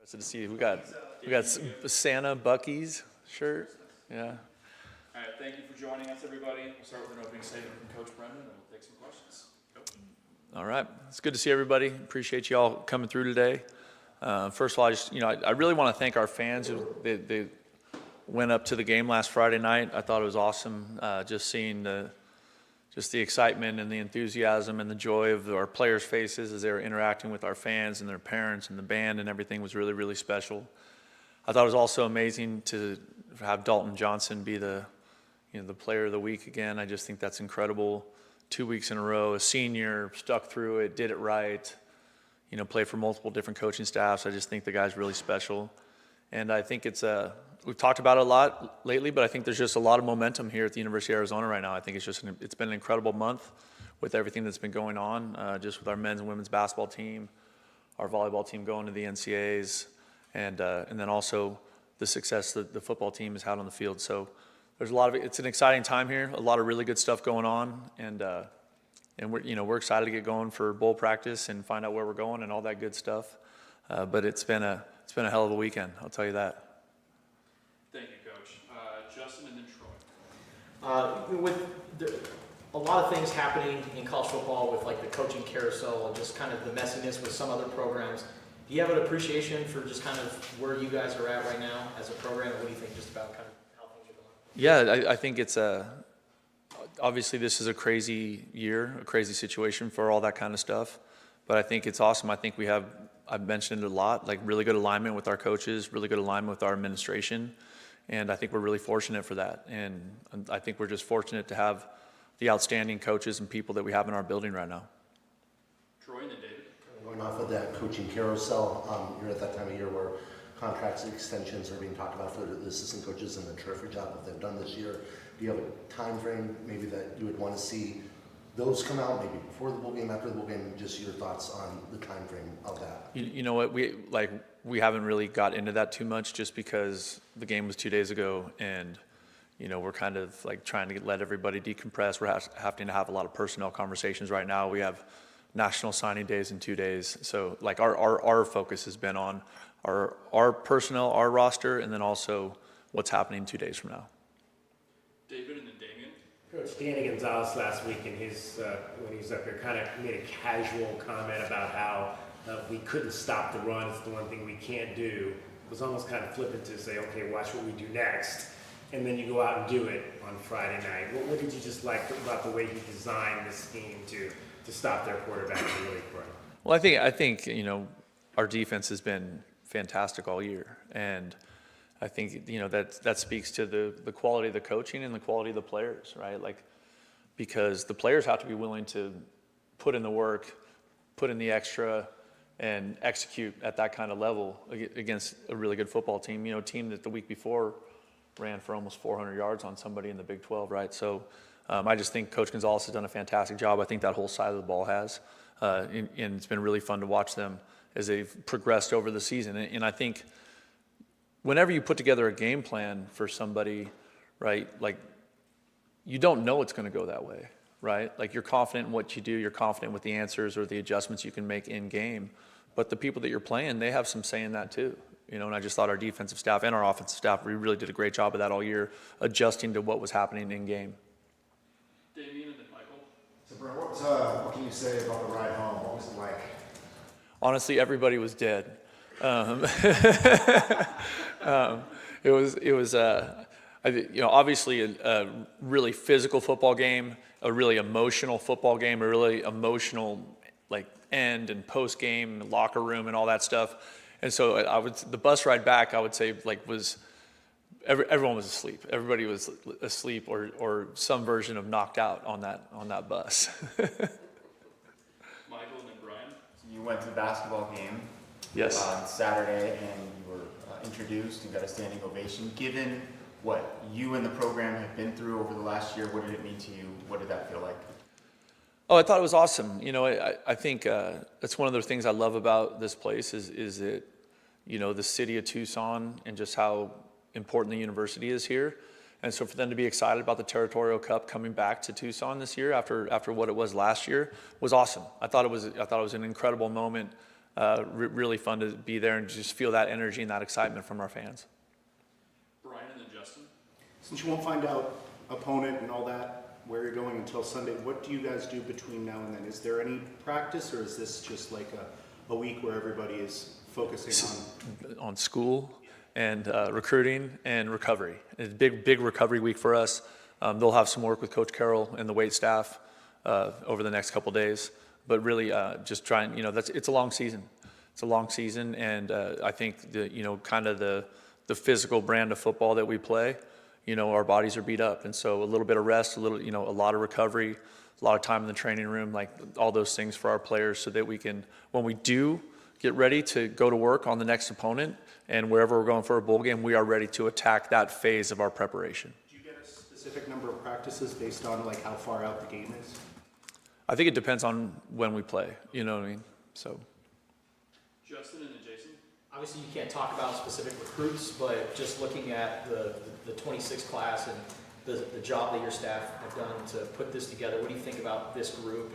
Interested to see we got Santa Bucky's shirt. Yeah. All right, thank you for joining us, everybody. We'll start with an opening statement from Coach Brennan, and we'll take some questions. Go. All right, it's good to see everybody. Appreciate you all coming through today. First of all, I really want to thank our fans. They went up to the game last Friday night. I thought it was awesome, just seeing the excitement and the enthusiasm and the joy of our players' faces as they were interacting with our fans and their parents and the band, and everything was really, really special. I thought it was also amazing to have Dalton Johnson be the player of the week again. I just think that's incredible. 2 weeks in a row, a senior, stuck through it, did it right, played for multiple different coaching staffs. I just think the guy's really special. And I think we've talked about it a lot lately, but I think there's just a lot of momentum here at the University of Arizona right now. I think it's been an incredible month with everything that's been going on, just with our men's and women's basketball team, our volleyball team going to the NCAAs, and then also the success that the football team has had on the field. So there's it's an exciting time here, a lot of really good stuff going on, and we're excited to get going for bowl practice and find out where we're going and all that good stuff. But it's been a hell of a weekend, I'll tell you that. Thank you, Coach. Justin and then Troy. With a lot of things happening in college football with like the coaching carousel and just kind of the messiness with some other programs, do you have an appreciation for just kind of where you guys are at right now as a program? What do you think just about kind of how things are going? Yeah, I think it's obviously this is a crazy year, a crazy situation for all that kind of stuff, but I think it's awesome. I think I've mentioned it a lot, like really good alignment with our coaches, really good alignment with our administration, and I think we're really fortunate for that. And I think we're just fortunate to have the outstanding coaches and people that we have in our building right now. Troy and then David. Going off of that coaching carousel, you're at that time of year where contracts and extensions are being talked about for the assistant coaches and the terrific job that they've done this year. Do you have a time frame maybe that you would want to see those come out, maybe before the bowl game, after the bowl game, just your thoughts on the time frame of that? You know what, we haven't really got into that too much just because the game was 2 days ago, and we're kind of like trying to let everybody decompress. We're having to have a lot of personnel conversations right now. We have national signing days in 2 days, so like our focus has been on our personnel, our roster, and then also what's happening 2 days from now. David and then Damien. Coach Danny Gonzalez last week in his when he was up here kind of made a casual comment about how we couldn't stop the run. It's the one thing we can't do. It was almost kind of flippant to say, okay, watch what we do next, and then you go out and do it on Friday night. What did you just like about the way he designed this scheme to stop their quarterback really quick? Well, I think our defense has been fantastic all year, and I think that speaks to the quality of the coaching and the quality of the players, right? Like, because the players have to be willing to put in the work, put in the extra, and execute at that kind of level against a really good football team. A team that the week before ran for almost 400 yards on somebody in the Big 12, right? So I just think Coach Gonzalez has done a fantastic job. I think that whole side of the ball has, and it's been really fun to watch them as they've progressed over the season. And I think whenever you put together a game plan for somebody, right, like you don't know it's going to go that way, right? Like you're confident in what you do, you're confident with the answers or the adjustments you can make in game, but the people that you're playing, they have some say in that too. And I just thought our defensive staff and our offensive staff, we really did a great job of that all year, adjusting to what was happening in game. Damien and then Michael. So, Brent, what can you say about the ride home? What was it like? Honestly, everybody was dead. It was obviously a really physical football game, a really emotional football game, a really emotional like end and post game, locker room, and all that stuff. And so the bus ride back, I would say, everyone was asleep. Everybody was asleep or some version of knocked out on that bus. Michael and then Brian. So you went to the basketball game. Yes. On Saturday, and you were introduced and got a standing ovation. Given what you and the program have been through over the last year, what did it mean to you? What did that feel like? Oh, I thought it was awesome. I think that's one of the things I love about this place is that, the city of Tucson and just how important the university is here. And so for them to be excited about the Territorial Cup coming back to Tucson this year after what it was last year was awesome. I thought it was an incredible moment really fun to be there and just feel that energy and that excitement from our fans. Brian and then Justin. Since you won't find out opponent and all that, where you're going until Sunday, what do you guys do between now and then? Is there any practice, or is this just like a week where everybody is focusing On school and recruiting and recovery. It's a big recovery week for us. They'll have some work with Coach Carroll and the weight staff over the next couple days, but really just trying, it's a long season. It's a long season, and I think kind of the physical brand of football that we play, our bodies are beat up, and so a little bit of rest, a lot of recovery, a lot of time in the training room, like all those things for our players, so that we can, when we do get ready to go to work on the next opponent and wherever we're going for a bowl game, we are ready to attack that phase of our preparation. Do you get a specific number of practices based on like how far out the game is? I think it depends on when we play, you know what I mean? So. Justin and then Jason. Obviously, you can't talk about specific recruits, but just looking at the 26 class and the job that your staff have done to put this together, what do you think about this group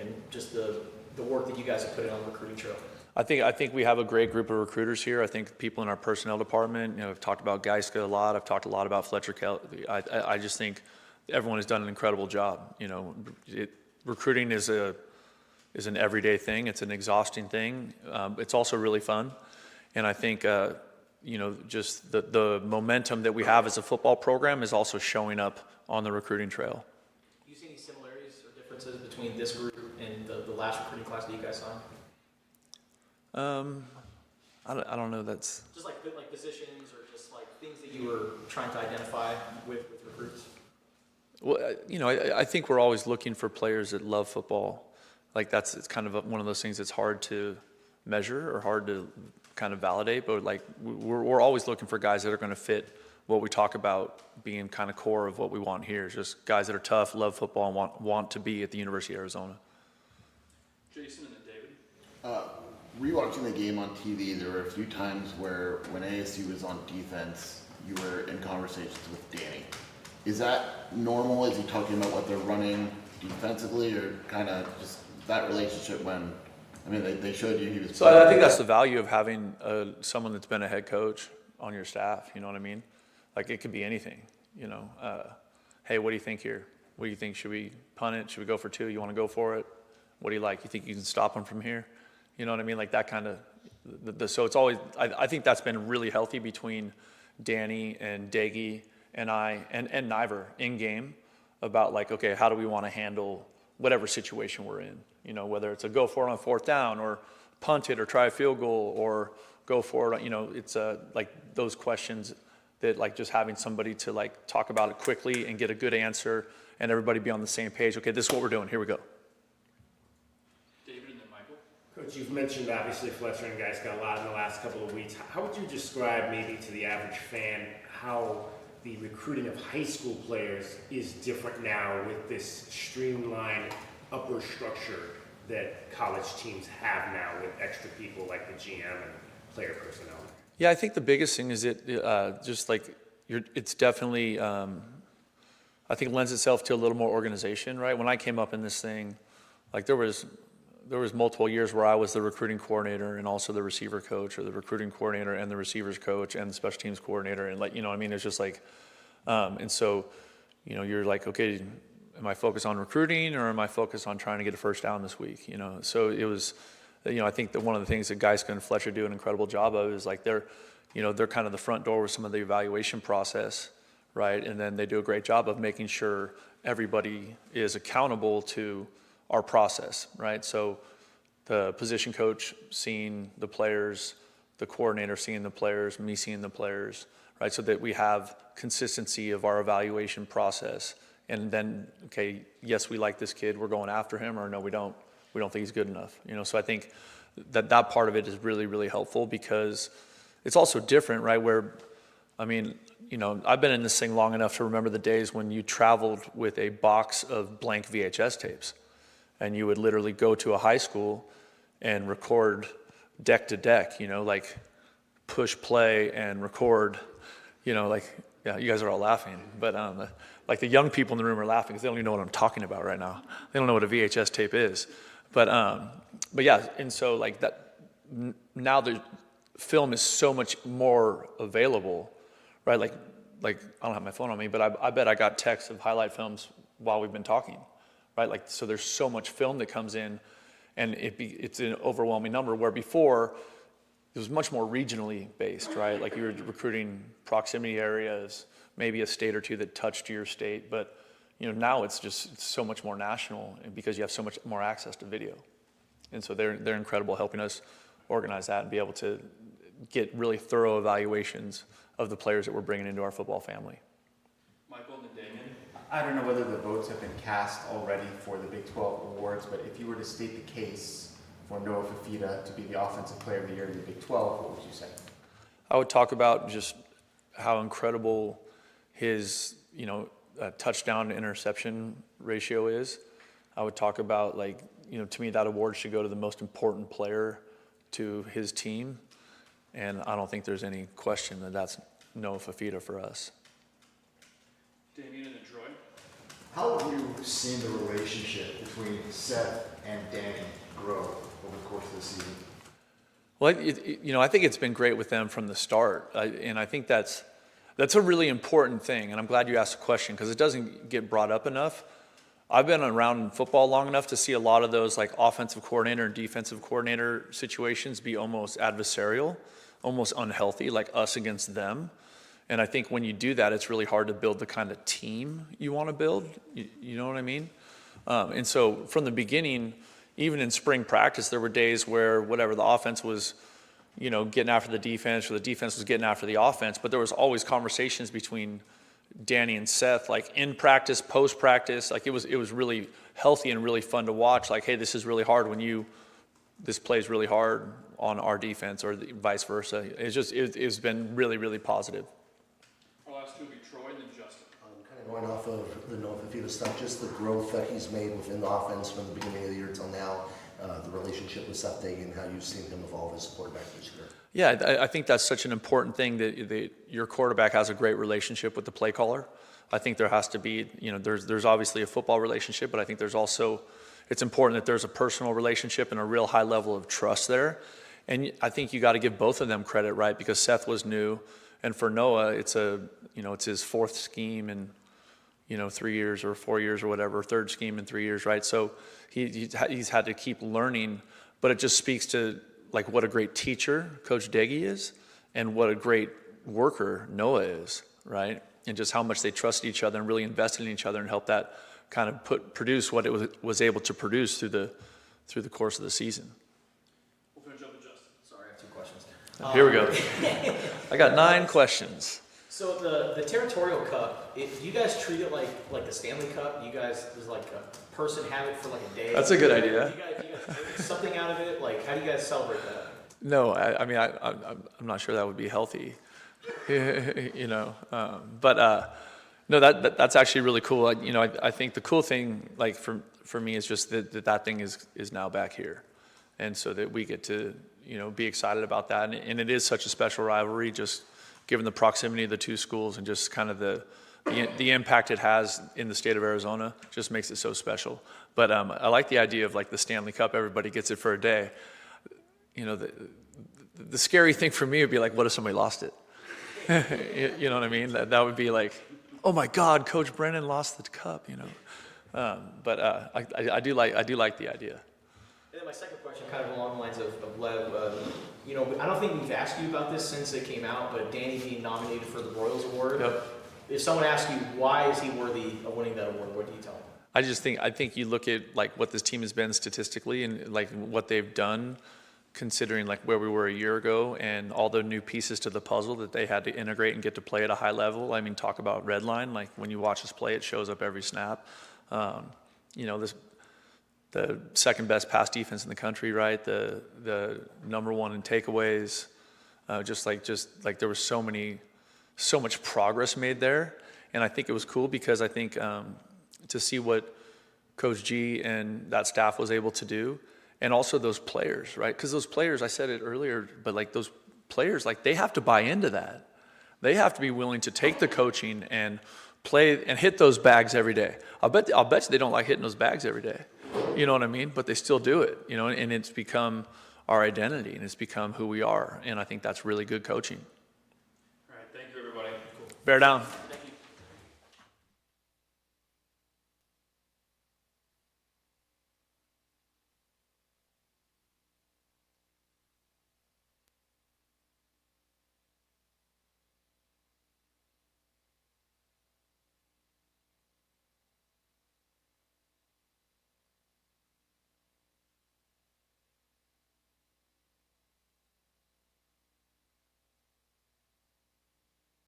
and just the work that you guys have put in on the recruiting trail? I think we have a great group of recruiters here. I think people in our personnel department, I've talked about Geiska a lot. I've talked a lot about Fletcher Kelly. I just think everyone has done an incredible job. Recruiting is an everyday thing. It's an exhausting thing. It's also really fun. And I think, just the momentum that we have as a football program is also showing up on the recruiting trail. Do you see any similarities or differences between this group and the last recruiting class that you guys saw? I don't know. That's Just like positions or just like things that you were trying to identify with recruits? well, I think we're always looking for players that love football. Like it's kind of one of those things that's hard to measure or hard to kind of validate. But like we're always looking for guys that are going to fit what we talk about being kind of core of what we want here. It's just guys that are tough, love football, and want to be at the University of Arizona. Jason and then David. Rewatching the game on TV, there were a few times where when ASU was on defense, you were in conversations with Danny. Is that normal? Is he talking about what they're running defensively, or kind of just that relationship when, they showed you he was... So I think that's the value of having someone that's been a head coach on your staff, you know what I mean? Like it could be anything, hey, what do you think here? What do you think? Should we punt it? Should we go for two? You want to go for it? What do you like? You think you can stop them from here? You know what I mean? Like that kind of, so it's always, I think that's been really healthy between Danny and Daggy and I and Niver in game about like, okay, how do we want to handle whatever situation we're in? Whether it's a go for it on fourth down or punt it or try a field goal or go for it, it's like those questions that like just having somebody to like talk about it quickly and get a good answer and everybody be on the same page. Okay, this is what we're doing. Here we go. David and then Michael. Coach, you've mentioned obviously Fletcher and guys got a lot in the last couple of weeks. How would you describe maybe to the average fan how the recruiting of high school players is different now with this streamlined upper structure that college teams have now with extra people like the GM and player personnel? Yeah, I think the biggest thing is it's definitely, I think lends itself to a little more organization, right? When I came up in this thing, like there was multiple years where I was the recruiting coordinator and also the receiver coach, or the recruiting coordinator and the receivers coach and the special teams coordinator, and it's just like, and so, you're like, okay, am I focused on recruiting or am I focused on trying to get a first down this week? So it was, I think that one of the things that Geiska and Fletcher do an incredible job of is like they're kind of the front door with some of the evaluation process, right? And then they do a great job of making sure everybody is accountable to our process, right? So the position coach seeing the players, the coordinator seeing the players, me seeing the players, right? So that we have consistency of our evaluation process. And then, okay, yes, we like this kid, we're going after him, or no, we don't think he's good enough. So I think that part of it is really, really helpful because it's also different, right? Where, I've been in this thing long enough to remember the days when you traveled with a box of blank VHS tapes and you would literally go to a high school and record deck to deck, like push play and record, yeah, you guys are all laughing, but like the young people in the room are laughing because they don't even know what I'm talking about right now. They don't know what a VHS tape is. But yeah, and so like that, now the film is so much more available, right? Like I don't have my phone on me, but I bet I got texts of highlight films while we've been talking, right? Like, so there's so much film that comes in, and it's an overwhelming number, where before it was much more regionally based, right? Like you were recruiting proximity areas, maybe a state or two that touched your state, but now it's so much more national, and because you have so much more access to video. And so they're incredible helping us organize that and be able to get really thorough evaluations of the players that we're bringing into our football family. Michael and then Damien. I don't know whether the votes have been cast already for the Big 12 awards, but if you were to state the case for Noah Fifita to be the Offensive Player of the Year in the Big 12, what would you say? I would talk about just how incredible his, touchdown to interception ratio is. I would talk about, to me, that award should go to the most important player to his team. And I don't think there's any question that that's Noah Fifita for us. Damien and then Troy. How have you seen the relationship between Seth and Danny grow over the course of the season? Well, I think it's been great with them from the start. And I think that's a really important thing. And I'm glad you asked the question, because it doesn't get brought up enough. I've been around football long enough to see a lot of those offensive coordinator and defensive coordinator situations be almost adversarial, almost unhealthy, like us against them. And I think when you do that, it's really hard to build the kind of team you want to build. You know what I mean? And so from the beginning, even in spring practice, there were days where the offense was, getting after the defense, or the defense was getting after the offense, but there was always conversations between Danny and Seth, in practice, post practice. It was really healthy and really fun to watch. Hey, this is really hard this plays really hard on our defense, or vice versa. It's been really, really positive. Our last two will be Troy and then Justin. Kind of going off of the Noah Fifita stuff, just the growth that he's made within the offense from the beginning of the year till now, the relationship with Seth Dagan, how you've seen him evolve as a quarterback this year. Yeah, I think that's such an important thing, that your quarterback has a great relationship with the play caller. I think there has to be, there's obviously a football relationship, but I think it's important that there's a personal relationship and a real high level of trust there. And I think you got to give both of them credit, right? Because Seth was new, and for Noah, it's his fourth scheme in 3 years or 4 years or whatever, third scheme in 3 years, right? So he's had to keep learning, but it just speaks to what a great teacher Coach Deggy is, and what a great worker Noah is, right? And just how much they trusted each other and really invested in each other, and helped that kind of produce what it was able to produce through the course of the season. We'll finish up with Justin. Sorry, I have two questions. Here we go. I got 9 questions. So the Territorial Cup, do you guys treat it like the Stanley Cup? You guys, does a person have it for a day? That's a good idea. Do you guys drink something out of it? How do you guys celebrate that? No, I'm not sure that would be healthy, but no, that's actually really cool. I think the cool thing, for me, is just that thing is now back here, and so that we get to be excited about that, and it is such a special rivalry, just given the proximity of the two schools, and just kind of the impact it has in the state of Arizona, just makes it so special. But I like the idea of the Stanley Cup. Everybody gets it for a day. The scary thing for me would be what if somebody lost it? You know what I mean? That would be oh my God, Coach Brennan lost the cup. But I do like the idea. And then my second question, kind of along the lines of Lev, I don't think we've asked you about this since it came out, but Danny being nominated for the Royals Award. Yep. If someone asks you why is he worthy of winning that award, what do you tell them? I think you look at what this team has been statistically, and what they've done, considering where we were a year ago, and all the new pieces to the puzzle that they had to integrate and get to play at a high level. Talk about red line. When you watch us play, it shows up every snap. The second best pass defense in the country, right? The number one in takeaways. There was so much progress made there, and I think it was cool because I think to see what Coach G and that staff was able to do, and also those players, right? Because those players, I said it earlier, but those players, they have to buy into that. They have to be willing to take the coaching and play and hit those bags every day. I'll bet you they don't like hitting those bags every day. You know what I mean? But they still do it, and it's become our identity, and it's become who we are. And I think that's really good coaching. All right, thank you, everybody. Bear down.